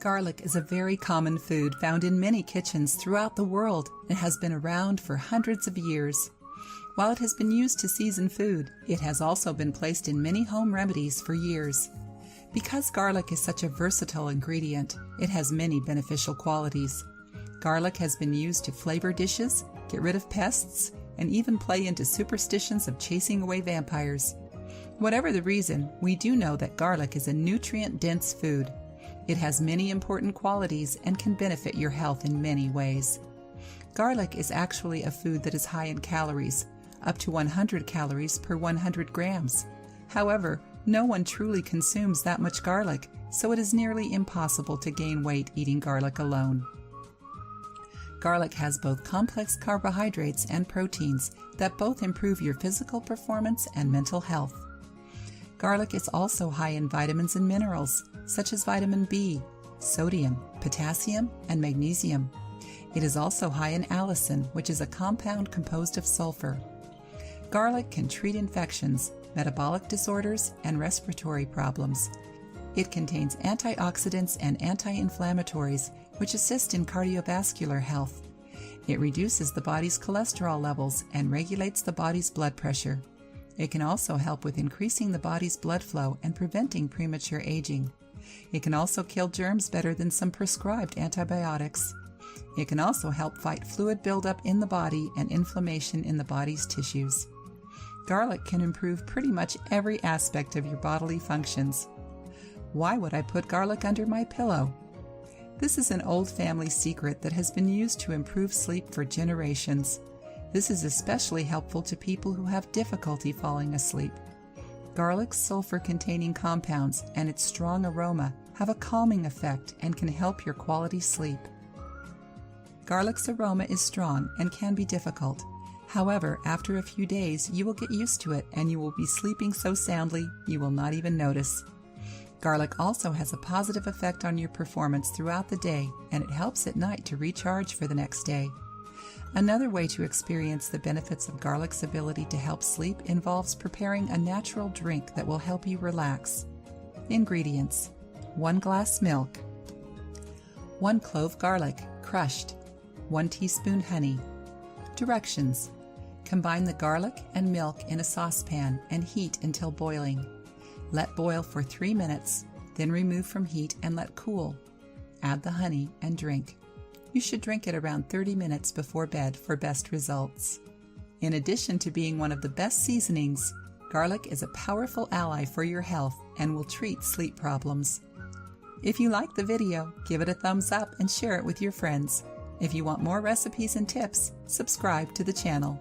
Garlic is a very common food found in many kitchens throughout the world and has been around for hundreds of years. While it has been used to season food, it has also been placed in many home remedies for years. Because garlic is such a versatile ingredient, it has many beneficial qualities. Garlic has been used to flavor dishes, get rid of pests, and even play into superstitions of chasing away vampires. Whatever the reason, we do know that garlic is a nutrient-dense food. It has many important qualities and can benefit your health in many ways. Garlic is actually a food that is high in calories, up to 100 calories per 100 grams. However, no one truly consumes that much garlic, so it is nearly impossible to gain weight eating garlic alone. Garlic has both complex carbohydrates and proteins that both improve your physical performance and mental health. Garlic is also high in vitamins and minerals, such as vitamin B, sodium, potassium, and magnesium. It is also high in allicin, which is a compound composed of sulfur. Garlic can treat infections, metabolic disorders, and respiratory problems. It contains antioxidants and anti-inflammatories, which assist in cardiovascular health. It reduces the body's cholesterol levels and regulates the body's blood pressure. It can also help with increasing the body's blood flow and preventing premature aging. It can also kill germs better than some prescribed antibiotics. It can also help fight fluid buildup in the body and inflammation in the body's tissues. Garlic can improve pretty much every aspect of your bodily functions. Why would I put garlic under my pillow? This is an old family secret that has been used to improve sleep for generations. This is especially helpful to people who have difficulty falling asleep. Garlic's sulfur-containing compounds and its strong aroma have a calming effect and can help your quality sleep. Garlic's aroma is strong and can be difficult. However, after a few days, you will get used to it and you will be sleeping so soundly you will not even notice. Garlic also has a positive effect on your performance throughout the day, and it helps at night to recharge for the next day. Another way to experience the benefits of garlic's ability to help sleep involves preparing a natural drink that will help you relax. Ingredients: 1 glass milk, 1 clove garlic, crushed, 1 teaspoon honey. Directions: combine the garlic and milk in a saucepan and heat until boiling. Let boil for 3 minutes, then remove from heat and let cool. Add the honey and drink. You should drink it around 30 minutes before bed for best results. In addition to being one of the best seasonings, garlic is a powerful ally for your health and will treat sleep problems. If you like the video, give it a thumbs up and share it with your friends. If you want more recipes and tips, subscribe to the channel.